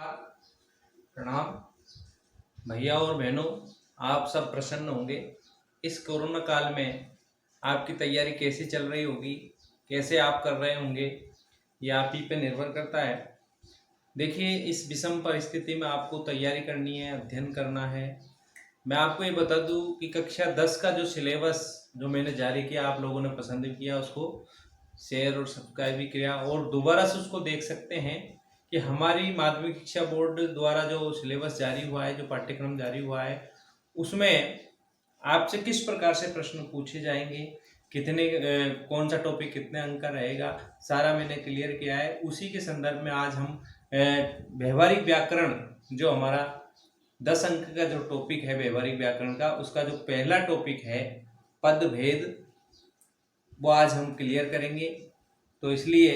प्रणाम भैया और बहनों, आप सब प्रसन्न होंगे। इस कोरोना काल में आपकी तैयारी कैसी चल रही होगी, कैसे आप कर रहे होंगे, ये आप ही पे निर्भर करता है। देखिए, इस विषम परिस्थिति में आपको तैयारी करनी है, अध्ययन करना है। मैं आपको ये बता दूं कि कक्षा 10 का जो सिलेबस जो मैंने जारी किया, आप लोगों ने पसंद किया, उसको शेयर और सब्सक्राइब भी किया और दोबारा से उसको देख सकते हैं कि हमारी माध्यमिक शिक्षा बोर्ड द्वारा जो सिलेबस जारी हुआ है, जो पाठ्यक्रम जारी हुआ है, उसमें आपसे किस प्रकार से प्रश्न पूछे जाएंगे, कितने कौन सा टॉपिक कितने अंक का रहेगा, सारा मैंने क्लियर किया है। उसी के संदर्भ में आज हम व्यवहारिक व्याकरण, जो हमारा 10 अंक का जो टॉपिक है व्यवहारिक व्याकरण का, उसका जो पहला टॉपिक है पद भेद, वो आज हम क्लियर करेंगे। तो इसलिए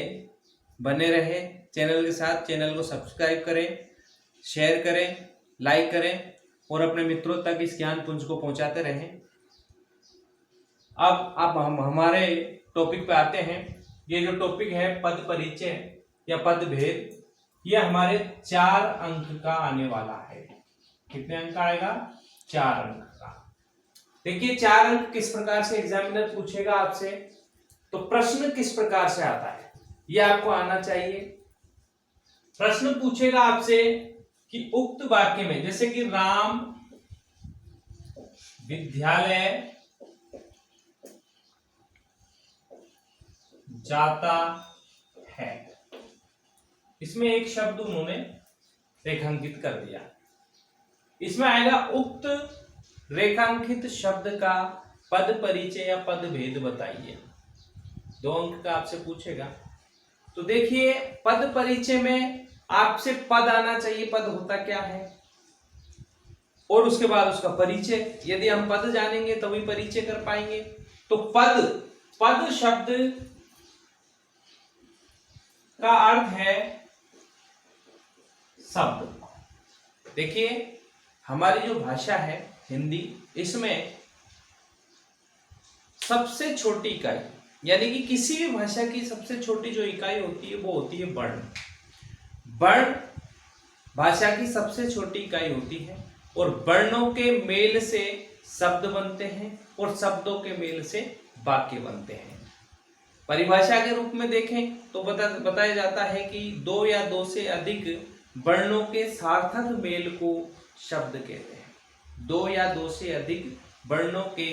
बने रहे चैनल के साथ। चैनल को सब्सक्राइब करें, शेयर करें, लाइक करें और अपने मित्रों तक इस ज्ञान पुंज को पहुंचाते रहें। अब हम हमारे टॉपिक पे आते हैं। ये जो टॉपिक है पद परिचय या पद भेद, ये हमारे 4 अंक का आने वाला है। कितने अंक का आएगा? 4 अंक का। देखिए, 4 अंक किस प्रकार से एग्जामिनर पूछेगा आपसे, तो प्रश्न किस प्रकार से आता है ये आपको आना चाहिए। प्रश्न पूछेगा आपसे कि उक्त वाक्य में, जैसे कि राम विद्यालय जाता है, इसमें एक शब्द उन्होंने रेखांकित कर दिया। इसमें आएगा उक्त रेखांकित शब्द का पद परिचय या पद भेद बताइए। 2 अंक का आपसे पूछेगा। तो देखिए, पद परिचय में आपसे पद आना चाहिए, पद होता क्या है, और उसके बाद उसका परिचय। यदि हम पद जानेंगे तभी परिचय कर पाएंगे। तो पद शब्द का अर्थ है शब्द। देखिए, हमारी जो भाषा है हिंदी, इसमें सबसे छोटी इकाई, यानी कि किसी भी भाषा की सबसे छोटी जो इकाई होती है वो होती है वर्ण। वर्ण भाषा की सबसे छोटी इकाई होती है और वर्णों के मेल से शब्द बनते हैं और शब्दों के मेल से वाक्य बनते हैं। परिभाषा के रूप में देखें तो बताया जाता है कि 2 या 2 से अधिक वर्णों के सार्थक मेल को शब्द कहते हैं। 2 या 2 से अधिक वर्णों के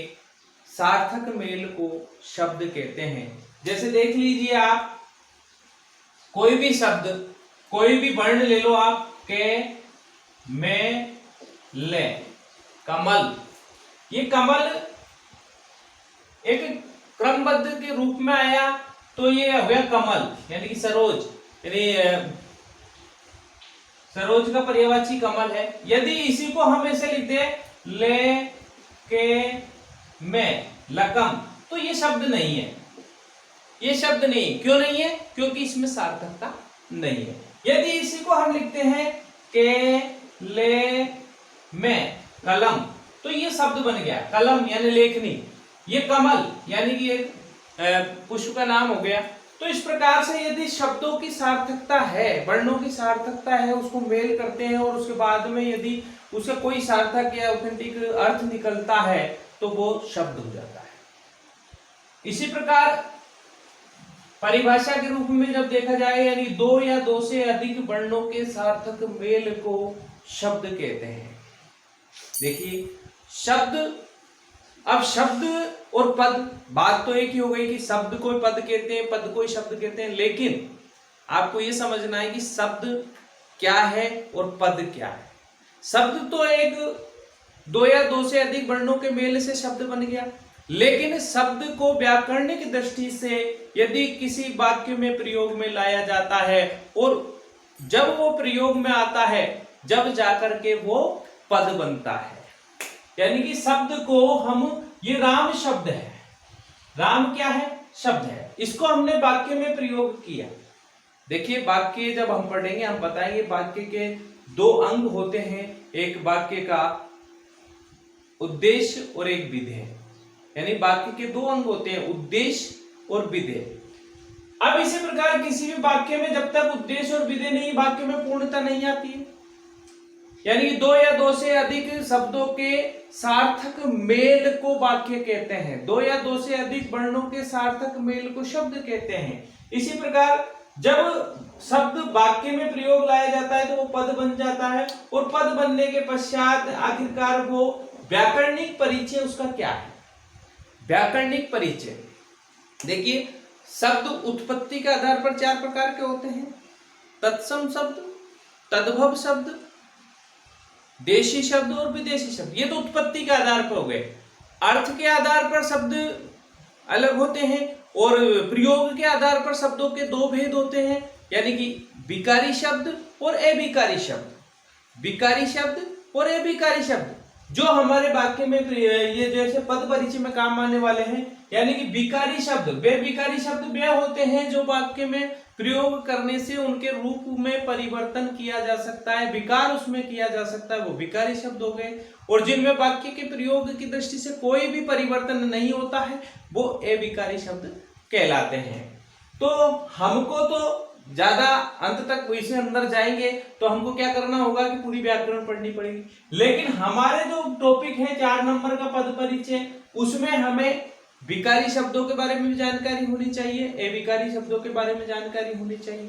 सार्थक मेल को शब्द कहते हैं। जैसे देख लीजिए, आप कोई भी शब्द, कोई भी वर्ण ले लो आप, के, में, ले, कमल। ये कमल एक क्रमबद्ध के रूप में आया तो ये हो गया कमल, यानी कि सरोज, यानी सरोज का पर्यायवाची कमल है। यदि इसी को हम ऐसे लिखते हैं ले, के, में, लकम, तो ये शब्द नहीं है। ये शब्द नहीं। क्यों नहीं है? क्योंकि इसमें सार्थकता नहीं है। यदि इसी को हम लिखते हैं के, ले, में, कलम, तो ये शब्द बन गया कलम, यानी लेखनी। ये कमल, यानी कि एक पुष्प का नाम हो गया। तो इस प्रकार से यदि शब्दों की सार्थकता है, वर्णों की सार्थकता है, उसको मेल करते हैं और उसके बाद में यदि उसे कोई सार्थक या ऑथेंटिक अर्थ निकलता है तो वो शब्द हो जाता है। इसी प्रकार परिभाषा के रूप में जब देखा जाए, यानी 2 या 2 से अधिक वर्णों के सार्थक मेल को शब्द कहते हैं। देखिए, शब्द, अब शब्द और पद, बात तो एक ही हो गई कि शब्द को पद कहते हैं, पद को शब्द कहते हैं। लेकिन आपको यह समझना है कि शब्द क्या है और पद क्या है। शब्द तो एक 2 या 2 से अधिक वर्णों के मेल से शब्द बन गया, लेकिन शब्द को व्याकरणिक दृष्टि से यदि किसी वाक्य में प्रयोग में लाया जाता है और जब वो प्रयोग में आता है, जब जाकर के वो पद बनता है। यानी कि शब्द को हम, ये राम शब्द है, राम क्या है? शब्द है। इसको हमने वाक्य में प्रयोग किया। देखिए, वाक्य जब हम पढ़ेंगे हम बताएंगे वाक्य के 2 अंग होते हैं। एक वाक्य का उद्देश्य और एक विधेय, यानी वाक्य के 2 अंग होते हैं, उद्देश्य और विधेय। अब इसी प्रकार किसी भी वाक्य में जब तक उद्देश्य और विधेय नहीं, वाक्य में पूर्णता नहीं आती है। यानी कि दो या दो से अधिक शब्दों के सार्थक मेल को वाक्य कहते हैं। दो या दो से अधिक वर्णों के सार्थक मेल को शब्द कहते हैं। इसी प्रकार जब शब्द वाक्य में प्रयोग लाया जाता है तो वो पद बन जाता है, और पद बनने के पश्चात आखिरकार वो व्याकरणिक परिचय उसका क्या है। व्याकरणिक परिचय देखिए, शब्द उत्पत्ति के आधार पर चार प्रकार के होते हैं: तत्सम शब्द, तद्भव शब्द, देशी शब्द और विदेशी शब्द। ये तो उत्पत्ति के आधार पर हो गए। अर्थ के आधार पर शब्द अलग होते हैं, और प्रयोग के आधार पर शब्दों के दो भेद होते हैं, यानी कि विकारी शब्द और अविकारी शब्द। विकारी शब्द और अविकारी शब्द जो हमारे वाक्य में ये जैसे पद परिचय में काम आने वाले हैं। यानी कि विकारी शब्द, वे विकारी शब्द वे होते हैं जो वाक्य में प्रयोग करने से उनके रूप में परिवर्तन किया जा सकता है, विकार उसमें किया जा सकता है, वो विकारी शब्द हो गए। और जिनमें वाक्य के प्रयोग की दृष्टि से कोई भी परिवर्तन नहीं होता है वो अविकारी शब्द कहलाते हैं। तो हमको तो ज्यादा अंत तक इससे अंदर जाएंगे तो हमको क्या करना होगा कि पूरी व्याकरण पढ़नी पड़ेगी, लेकिन हमारे जो टॉपिक है 4 नंबर का पद परिचय, उसमें हमें विकारी शब्दों के बारे में भी जानकारी होनी चाहिए, अविकारी शब्दों के बारे में जानकारी होनी चाहिए।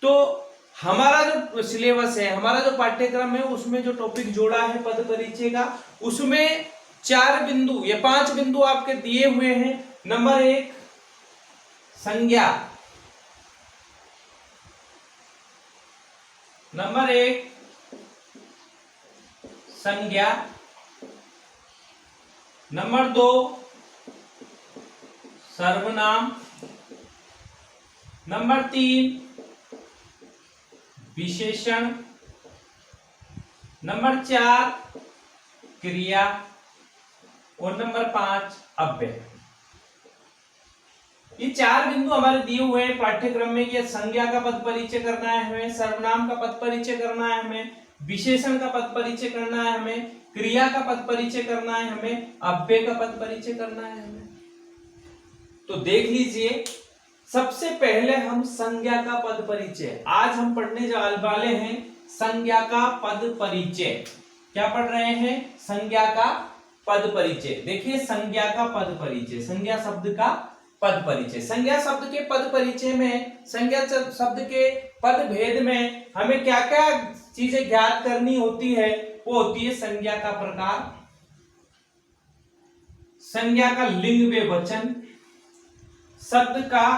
तो हमारा जो सिलेबस है, हमारा जो पाठ्यक्रम है, उसमें जो टॉपिक जोड़ा है पद परिचय का, उसमें 4 बिंदु या 5 बिंदु आपके दिए हुए हैं। नंबर 1 संज्ञा, नंबर 1 संज्ञा, नंबर 2 सर्वनाम, नंबर 3 विशेषण, नंबर 4 क्रिया, और नंबर 5 अव्यय। ये 4 बिंदु हमारे दिए हुए हैं पाठ्यक्रम में। ये संज्ञा का पद परिचय करना है हमें, सर्वनाम का पद परिचय करना है हमें, विशेषण का पद परिचय करना है हमें, क्रिया का पद परिचय करना है हमें, अव्यय का पद परिचय करना है हमें। तो देख लीजिए, सबसे पहले हम संज्ञा का पद परिचय, आज हम पढ़ने वाले हैं संज्ञा का पद परिचय। क्या पढ़ रहे हैं? संज्ञा का पद परिचय। देखिए, संज्ञा का पद परिचय, संज्ञा शब्द का पद परिचय। संज्ञा शब्द के पद परिचय में, संज्ञा शब्द के पद भेद में हमें क्या क्या चीजें ज्ञात करनी होती है? वो होती है संज्ञा का प्रकार, संज्ञा का लिंग व वचन, शब्द का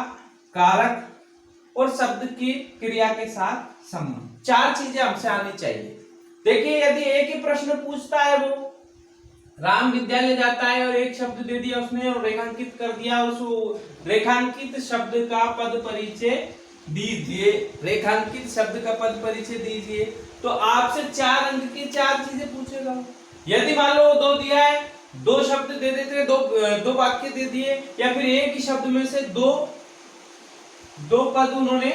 कारक और शब्द की क्रिया के साथ संबंध। 4 चीजें हमसे आनी चाहिए। देखिए, यदि एक ही प्रश्न पूछता है, वो राम विद्यालय जाता है और एक शब्द दे दिया उसने और रेखांकित कर दिया, उस रेखांकित शब्द का पद परिचय दीजिए, रेखांकित शब्द का पद परिचय दीजिए, तो आपसे 4 अंक की 4 चीजें पूछेगा। यदि मान लो 2 दिया है, 2 शब्द दे देते, 2 वाक्य दे दिए, या फिर एक ही शब्द में से दो पद उन्होंने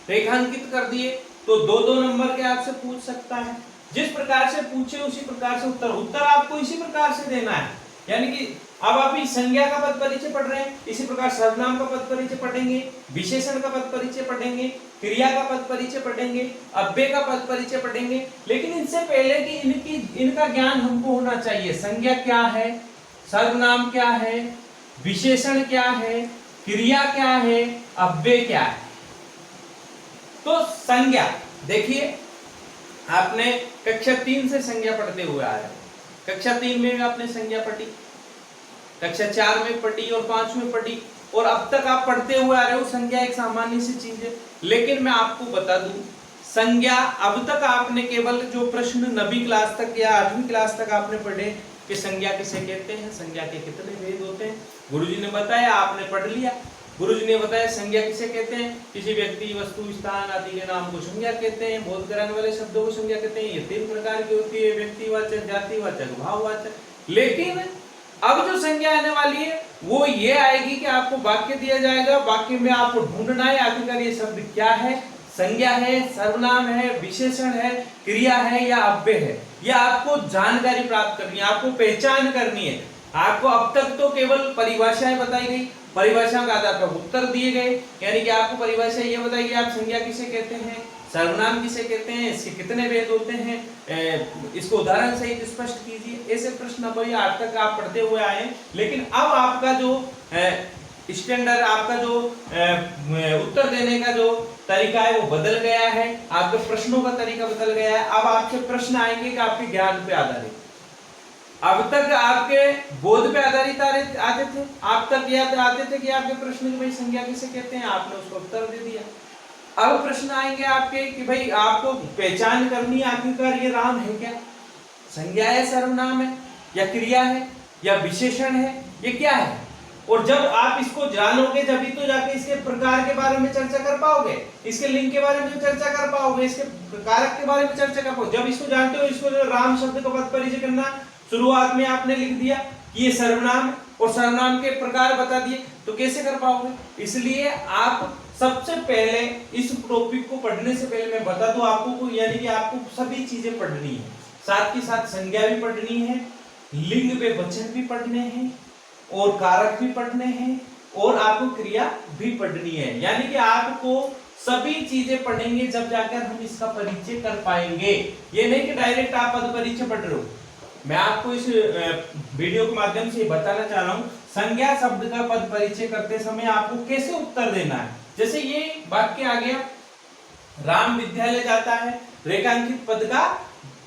रेखांकित कर दिए, तो 2-2 नंबर के आपसे पूछ सकता है। जिस प्रकार से पूछे उसी प्रकार से उत्तर आपको इसी प्रकार से देना है। यानी कि अब आप इस संज्ञा का पद परिचय पढ़ रहे हैं, इसी प्रकार सर्वनाम का पद परिचय पढ़ेंगे, विशेषण का पद परिचय पढ़ेंगे, क्रिया का पद परिचय पढ़ेंगे, अव्यय का पद परिचय पढ़ेंगे। लेकिन इनसे पहले कि इनका ज्ञान हमको होना चाहिए। संज्ञा क्या है, सर्वनाम क्या है, विशेषण क्या है, क्रिया क्या है, अव्यय क्या है। तो संज्ञा देखिए, आपने कक्षा 3 से संज्ञा पढ़ते हुए आया, कक्षा 3 में आपने संज्ञा पढ़ी, कक्षा 4 में पढ़ी और 5 में पढ़ी, और अब तक आप पढ़ते हुए आ रहे हो। संज्ञा एक सामान्य सी चीज है, लेकिन मैं आपको बता दूं, संज्ञा अब तक आपने केवल जो प्रश्न 9वीं क्लास तक या 8वीं क्लास तक आपने पढ़े कि संज्ञा किसे कहते हैं, संज्ञा के कितने भेद होते हैं, गुरुजी ने बताया, आपने पढ़ लिया। गुरुजी ने बताया संज्ञा किसे कहते हैं, किसी व्यक्ति, वस्तु, स्थान आदि के नाम को संज्ञा कहते हैं, बोध कराने वाले शब्दों को संज्ञा कहते हैं। ये 3 प्रकार की होती है, व्यक्तिवाचक, जातिवाचक, भाववाचक। लेकिन अब जो संज्ञा आने वाली है वो ये आएगी कि आपको वाक्य दिया जाएगा, वाक्य में आपको ढूंढना है आखिरकार ये शब्द क्या है, संज्ञा है, सर्वनाम है, विशेषण है, क्रिया है या अव्यय है। यह आपको जानकारी प्राप्त करनी है, आपको पहचान करनी है। आपको अब तक तो केवल परिभाषाएं बताई गई, परिभाषाओं के आधार पर उत्तर दिए गए, यानी कि आपको परिभाषा ये बताई गई आप संज्ञा किसे कहते हैं, सर्वनाम किसे कहते हैं, इसके कितने भेद होते हैं, इसको उदाहरण सहित स्पष्ट कीजिए। ऐसे प्रश्न भाई आज तक आप पढ़ते हुए आए, लेकिन अब आपका जो स्टैंडर्ड, आपका जो उत्तर देने का जो तरीका है वो बदल गया है, आपके प्रश्नों का तरीका बदल गया है। अब आपसे प्रश्न आएंगे कि आपके ज्ञान पे आधारित। अब तक आपके बोध पे आधारित आते थे, आप तक याद आते थे कि आपके प्रश्न की भाई संज्ञा किसे कहते हैं, आपने उसको उत्तर दे दिया। अब प्रश्न आएंगे आपके कि भाई आपको पहचान करनी है आखिरकार ये राम है क्या, संज्ञा है, सर्वनाम है, या क्रिया है, या विशेषण है, ये क्या है। और जब आप इसको जानोगे जब तो जाके इसके प्रकार के बारे में चर्चा कर पाओगे, इसके लिंग के बारे में चर्चा कर पाओगे, इसके कारक के बारे में चर्चा कर पाओगे। जब इसको जानते हो, इसको जो राम शब्द का पद परिचय करना, शुरुआत में आपने लिख दिया कि ये सर्वनाम है और सर्वनाम के प्रकार बता दिए, तो कैसे कर पाओगे। इसलिए आप सबसे पहले इस टॉपिक को पढ़ने से पहले मैं बता दूं आपको, यानी कि आपको सभी चीजें पढ़नी है, साथ के साथ संज्ञा भी पढ़नी है, लिंग व वचन भी पढ़ने हैं, और कारक भी पढ़ने हैं, और आपको क्रिया भी पढ़नी है। यानी कि आपको सभी चीजें पढ़ेंगे जब जाकर हम इसका परिचय कर पाएंगे। ये नहीं कि डायरेक्ट आप पद परिचय पढ़ रहे हो। मैं आपको इस वीडियो के माध्यम से बताना चाह रहा हूं, संज्ञा शब्द का पद परिचय करते समय आपको कैसे उत्तर देना है। जैसे ये वाक्य आ गया, राम विद्यालय जाता है, रेखांकित पद का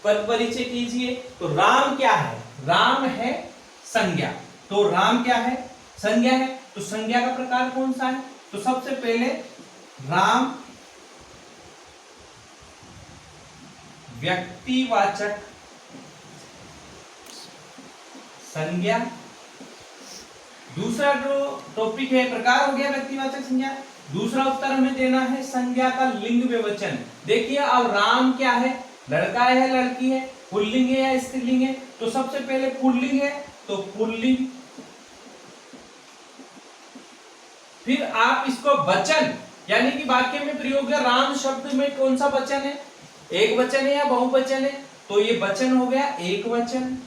पद परिचय कीजिए। तो राम क्या है, राम है संज्ञा, तो राम क्या है, संज्ञा है। तो संज्ञा का प्रकार कौन सा है, तो सबसे पहले राम व्यक्तिवाचक संज्ञा। दूसरा जो टॉपिक है, प्रकार हो गया व्यक्तिवाचक संज्ञा। दूसरा उत्तर हमें देना है संज्ञा का लिंग व वचन। देखिए अब राम क्या है, लड़का है, लड़की है, पुल्लिंग है या स्त्रीलिंग है। तो सबसे पहले पुल्लिंग है तो पुल्लिंग, फिर आप इसको वचन यानी कि वाक्य में प्रयोग है, राम शब्द में कौन सा वचन है, एक वचन है या बहुवचन है, तो ये वचन हो गया एक वचन।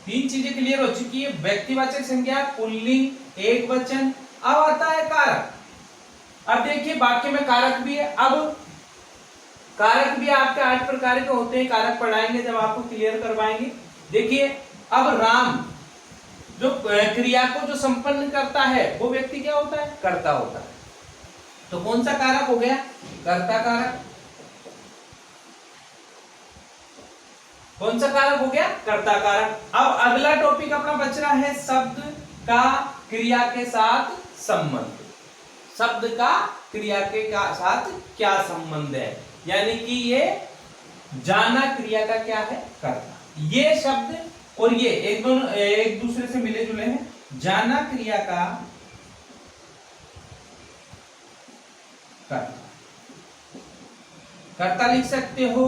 तीन चीजें क्लियर हो चुकी है, व्यक्तिवाचक संज्ञा, पुल्लिंग, एक वचन। अब आता है कारक। अब देखिए वाक्य में कारक भी है। अब कारक भी आपके 8 प्रकार के होते हैं, कारक पढ़ाएंगे जब आपको क्लियर करवाएंगे। देखिए अब राम जो क्रिया को जो संपन्न करता है वो व्यक्ति क्या होता है, कर्ता होता है। तो कौन सा कारक हो गया, कर्ता कारक। कौन सा कारक हो गया, कर्ता कारक। अब अगला टॉपिक अपना बच रहा है शब्द का क्रिया के साथ संबंध। शब्द का क्रिया के साथ क्या संबंध है, यानी कि ये जाना क्रिया का क्या है, कर्ता। ये शब्द और ये एक दूसरे से मिले जुले हैं। जाना क्रिया का कर्ता, कर्ता लिख सकते हो,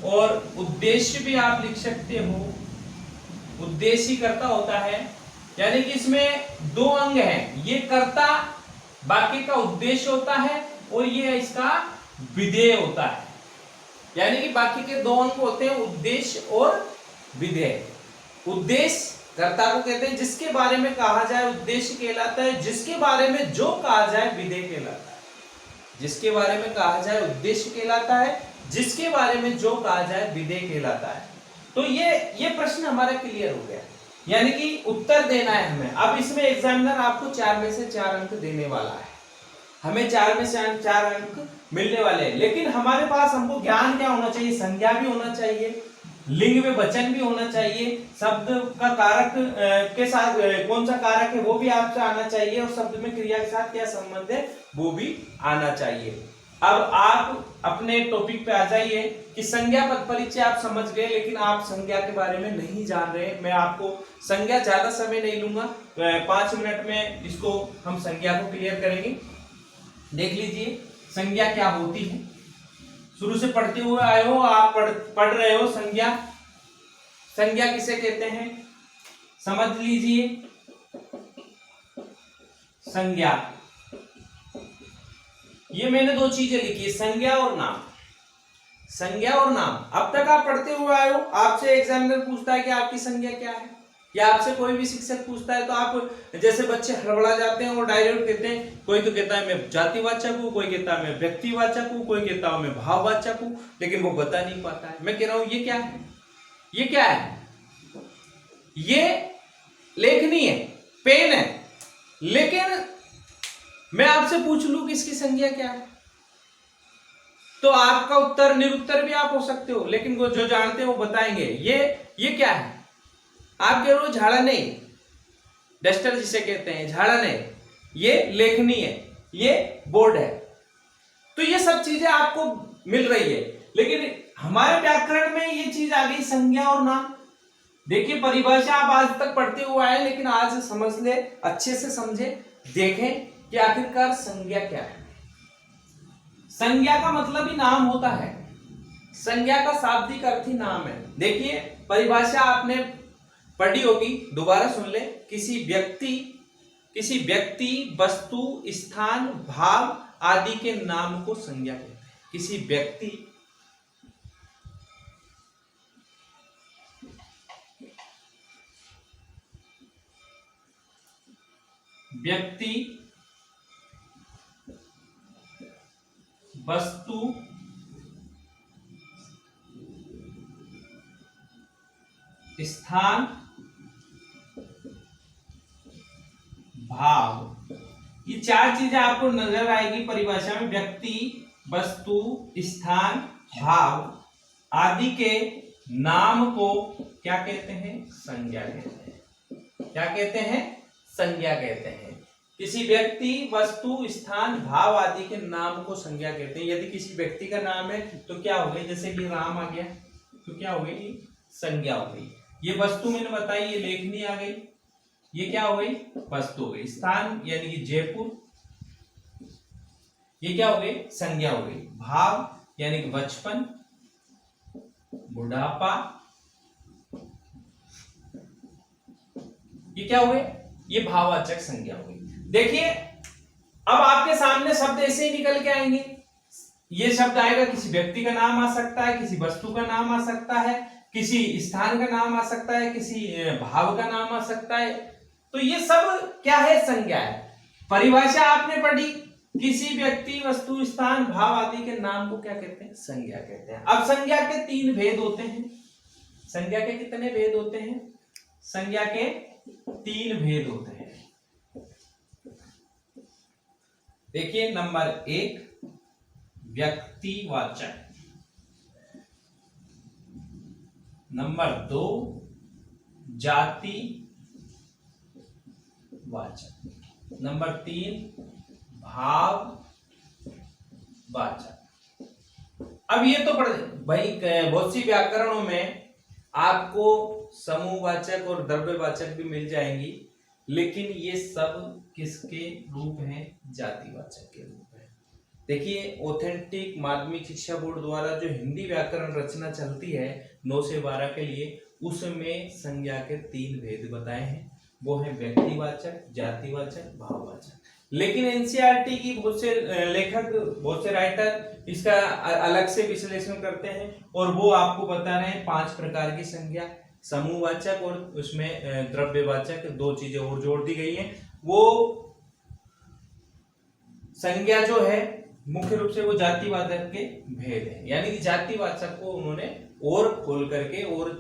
और उद्देश्य भी आप लिख सकते हो। उद्देश्य कर्ता होता है, यानी कि इसमें 2 अंग हैं, ये कर्ता वाक्य का उद्देश्य होता है और ये इसका विधेय होता है। यानी कि वाक्य के 2 अंग होते हैं, उद्देश्य और विधेय। उद्देश्य कर्ता को कहते हैं, जिसके बारे में कहा जाए उद्देश्य कहलाता है, जिसके बारे में जो कहा जाए विधेय कहलाता है। जिसके बारे में कहा जाए उद्देश्य कहलाता है, जिसके बारे में जो कहा जाए विधेय कहलाता है। तो ये प्रश्न हमारा क्लियर हो गया, यानी कि उत्तर देना है हमें। अब इसमें एग्जामिनर आपको 4 में से 4 अंक देने वाला है, हमें 4 में से 4 अंक मिलने वाले हैं। लेकिन हमारे पास हमको ज्ञान क्या होना चाहिए, संज्ञा भी होना चाहिए, लिंग में वचन भी होना चाहिए, शब्द का कारक के साथ कौन सा कारक है वो भी आपसे आना चाहिए, और शब्द में क्रिया के साथ क्या संबंध है वो भी आना चाहिए। अब आप अपने टॉपिक पे आ जाइए कि संज्ञा पद परिचय आप समझ गए, लेकिन आप संज्ञा के बारे में नहीं जान रहे। मैं आपको संज्ञा ज्यादा समय नहीं लूंगा, 5 मिनट में इसको हम संज्ञा को क्लियर करेंगे। देख लीजिए संज्ञा क्या होती है, शुरू से पढ़ते हुए आए हो आप, पढ़ रहे हो संज्ञा। संज्ञा किसे कहते हैं समझ लीजिए। संज्ञा, ये मैंने 2 चीजें लिखी, संज्ञा और नाम। संज्ञा और नाम अब तक आप पढ़ते हुए आए हो, आपसे एग्जामिनर पूछता है कि आपकी संज्ञा क्या है, या आपसे कोई भी शिक्षक पूछता है तो आप जैसे बच्चे हड़बड़ा जाते हैं और डायरेक्ट कहते हैं, कोई तो कहता है मैं जातिवाचक हूँ, कोई कहता है मैं व्यक्तिवाचक हूँ, कोई कहता है मैं भाववाचक हूँ, लेकिन वो बता नहीं पाता है। मैं कह रहा हूं ये क्या है, ये क्या है, ये लेखनी है, पेन है, लेकिन मैं आपसे पूछ लूं कि इसकी संज्ञा क्या है, तो आपका उत्तर निरुत्तर भी आप हो सकते हो, लेकिन वो जो जानते हैं वो बताएंगे ये क्या है। आप कह रहे हो झाड़ा नहीं, डस्टर जिसे कहते हैं झाड़ा नहीं, ये लेखनी है, ये बोर्ड है। तो ये सब चीजें आपको मिल रही है, लेकिन हमारे व्याकरण में ये चीज आ गई संज्ञा और नाम। देखिए परिभाषा आप आज तक पढ़ते हुए आए, लेकिन आज समझ ले, अच्छे से समझे, देखें कि आखिरकार संज्ञा क्या है। संज्ञा का मतलब ही नाम होता है, संज्ञा का शाब्दिक अर्थ ही नाम है। देखिए परिभाषा आपने पढ़ी होगी, दोबारा सुन ले। किसी व्यक्ति, वस्तु, स्थान, भाव आदि के नाम को संज्ञा कहते हैं। किसी व्यक्ति, वस्तु, स्थान, भाव, ये चार चीजें आपको नजर आएगी परिभाषा में। व्यक्ति, वस्तु, स्थान, भाव आदि के नाम को क्या कहते हैं, संज्ञा कहते हैं। क्या कहते हैं, संज्ञा कहते हैं। किसी व्यक्ति, वस्तु, स्थान, भाव आदि के नाम को संज्ञा कहते हैं। यदि किसी व्यक्ति का नाम है तो क्या हो गई, जैसे कि राम आ गया तो क्या हो गई, संज्ञा हो गई। ये वस्तु मैंने बताई, ये लेखनी आ गई, ये क्या हो गई, वस्तु हो गई। स्थान यानी कि जयपुर, ये क्या हो गई, संज्ञा हो गई। भाव यानी कि बचपन, बुढ़ापा, ये क्या हो गए, ये भाववाचक संज्ञा हो गई। देखिए अब आपके सामने शब्द ऐसे ही निकल के आएंगे। ये शब्द आएगा, किसी व्यक्ति का नाम आ सकता है, किसी वस्तु का नाम आ सकता है, किसी स्थान का नाम आ सकता है, किसी भाव का नाम आ सकता है। तो ये सब क्या है, संज्ञा है। परिभाषा आपने पढ़ी, किसी व्यक्ति, वस्तु, स्थान, भाव आदि के नाम को क्या कहते हैं, संज्ञा कहते हैं। अब संज्ञा के तीन भेद होते हैं। संज्ञा के कितने भेद होते हैं, संज्ञा के तीन भेद होते हैं। देखिए नंबर 1 व्यक्तिवाचक, नंबर 2 जातिवाचक, नंबर 3 भाववाचक। अब ये तो भाई बहुत सी व्याकरणों में आपको समूहवाचक और द्रव्यवाचक भी मिल जाएंगी, लेकिन ये सब किसके रूप हैं, जातिवाचक के रूप हैं। देखिए ऑथेंटिक माध्यमिक शिक्षा बोर्ड द्वारा जो हिंदी व्याकरण रचना चलती है 9 से 12 के लिए, उसमें संज्ञा के 3 भेद बताए हैं। वो है व्यक्तिवाचक, जातिवाचक, भाववाचक। लेकिन एनसीईआरटी की बहुत से लेखक, बहुत से राइटर इसका अलग से विश्लेषण करते हैं और वो आपको बता रहे हैं 5 प्रकार की संज्ञा, समूहवाचक और उसमें द्रव्यवाचक, 2 चीजें और जोड़ दी गई हैं। वो संज्ञा जो है मुख्य रूप से वो जातिवाचक के भेद है, यानी कि जातिवाचक को उन्होंने और खोल करके और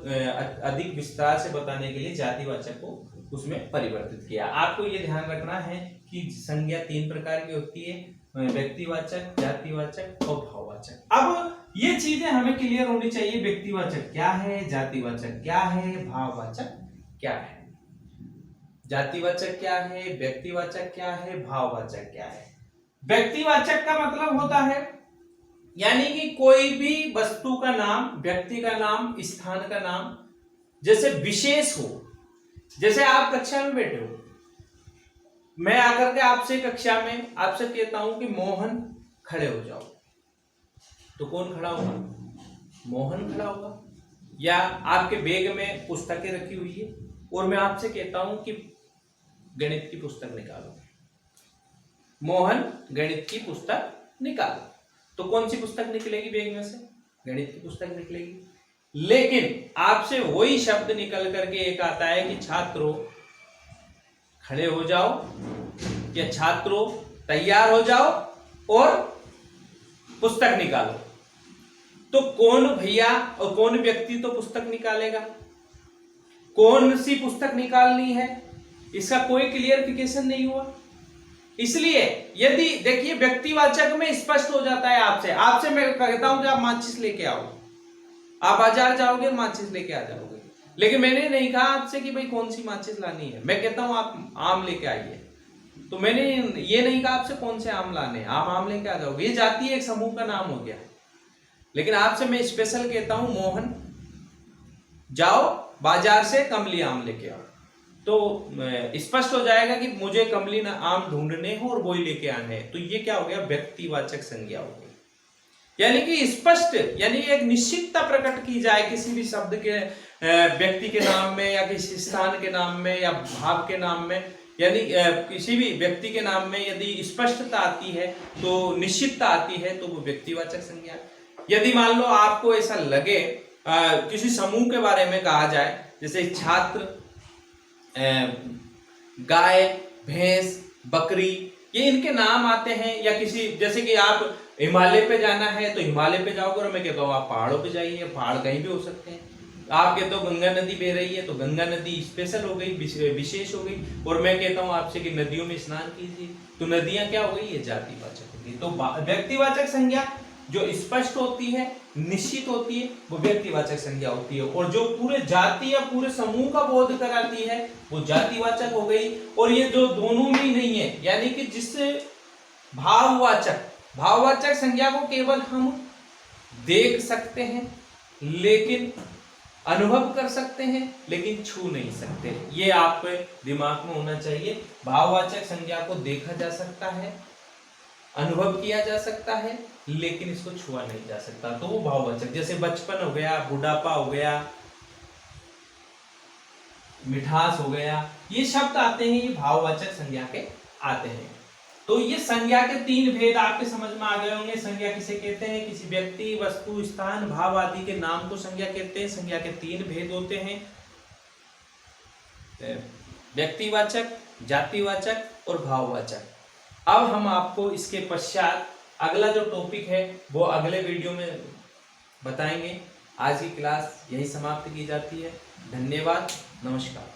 अधिक विस्तार से बताने के लिए जातिवाचक को उसमें परिवर्तित किया। आपको ये ध्यान रखना है कि संज्ञा 3 प्रकार की होती है, व्यक्तिवाचक, जातिवाचक और भाववाचक। अब ये चीजें हमें क्लियर होनी चाहिए, व्यक्तिवाचक क्या है, जातिवाचक क्या है, भाववाचक क्या है। जातिवाचक क्या है, व्यक्तिवाचक क्या है, भाववाचक क्या है। व्यक्तिवाचक का मतलब होता है यानी कि कोई भी वस्तु का नाम, व्यक्ति का नाम, स्थान का नाम जैसे विशेष हो। जैसे आप कक्षा में बैठे हो, मैं आकर के आपसे कक्षा में आपसे कहता हूं कि मोहन खड़े हो जाओ, तो कौन खड़ा होगा, मोहन खड़ा होगा। या आपके बैग में पुस्तकें रखी हुई है और मैं आपसे कहता हूं कि गणित की पुस्तक निकालो, मोहन गणित की पुस्तक निकालो, तो कौन सी पुस्तक निकलेगी बैग में से, गणित की पुस्तक निकलेगी। लेकिन आपसे वही शब्द निकल करके एक आता है कि छात्रों खड़े हो जाओ या छात्रों तैयार हो जाओ और पुस्तक निकालो, तो कौन भैया और कौन व्यक्ति तो पुस्तक निकालेगा? कौन सी पुस्तक निकालनी है, इसका कोई क्लियरिफिकेशन नहीं हुआ। इसलिए यदि देखिए व्यक्तिवाचक में स्पष्ट हो जाता है आपसे मैं कहता हूं कि आप माचिस लेके आओ, आप बाजार जाओगे माचिस लेके आ जाओगे, लेकिन मैंने नहीं कहा आपसे कि भाई कौन सी माचिस लानी है। मैं कहता हूं आप आम लेके आइए, तो मैंने ये नहीं कहा आपसे कौन से आम लाने हैं, आप आम लेके आ जाओगे। ये जाति एक समूह का नाम हो गया। लेकिन आपसे मैं स्पेशल कहता हूं मोहन जाओ बाजार से कमली आम लेके आओ, तो स्पष्ट हो जाएगा कि मुझे कमली आम ढूंढने हो और वही लेके आने हैं। तो ये क्या हो गया? व्यक्तिवाचक संज्ञा हो गई। यानी कि स्पष्ट, यानी एक निश्चितता प्रकट की जाए किसी भी शब्द के, व्यक्ति के नाम में या किसी स्थान के नाम में या भाव के नाम में, यानी किसी भी व्यक्ति के नाम में यदि स्पष्टता आती है तो निश्चितता आती है तो वो व्यक्तिवाचक संज्ञा। यदि मान लो आपको ऐसा लगे किसी समूह के बारे में कहा जाए, जैसे छात्र, गाय, भैंस, बकरी, ये इनके नाम आते हैं, या किसी जैसे कि आप हिमालय पे जाना है तो हिमालय पे जाओगे और मैं कहता हूँ आप पहाड़ों पे जाइए, पहाड़ कहीं भी हो सकते हैं। आप कहते हो गंगा नदी बह रही है तो गंगा नदी स्पेशल हो गई, विशेष हो गई, और मैं कहता हूँ आपसे कि नदियों में स्नान कीजिए, तो नदियां क्या हो गई? ये जातिवाचक हो गई। तो व्यक्तिवाचक संज्ञा जो स्पष्ट होती है, निश्चित होती है, वो व्यक्तिवाचक संज्ञा होती है, और जो पूरे जाति या पूरे समूह का बोध कराती है वो जातिवाचक हो गई। और ये जो दोनों में ही नहीं है, यानी कि जिससे भाववाचक संज्ञा को केवल हम देख सकते हैं, लेकिन अनुभव कर सकते हैं, लेकिन छू नहीं सकते। ये आपके दिमाग में होना चाहिए। भाववाचक संज्ञा को देखा जा सकता है, अनुभव किया जा सकता है, लेकिन इसको छुआ नहीं जा सकता, तो वो भाववाचक। जैसे बचपन हो गया, बुढ़ापा हो गया, मिठास हो गया, ये शब्द आते हैं, ये भाववाचक संज्ञा के आते हैं। तो ये संज्ञा के तीन भेद आपके समझ में आ गए होंगे। संज्ञा किसे कहते हैं? किसी व्यक्ति, वस्तु, स्थान, भाव आदि के नाम को संज्ञा कहते हैं। संज्ञा के तीन भेद होते हैं, व्यक्तिवाचक, जातिवाचक और भाववाचक। अब हम आपको इसके पश्चात अगला जो टॉपिक है वो अगले वीडियो में बताएंगे। आज की क्लास यही समाप्त की जाती है। धन्यवाद, नमस्कार।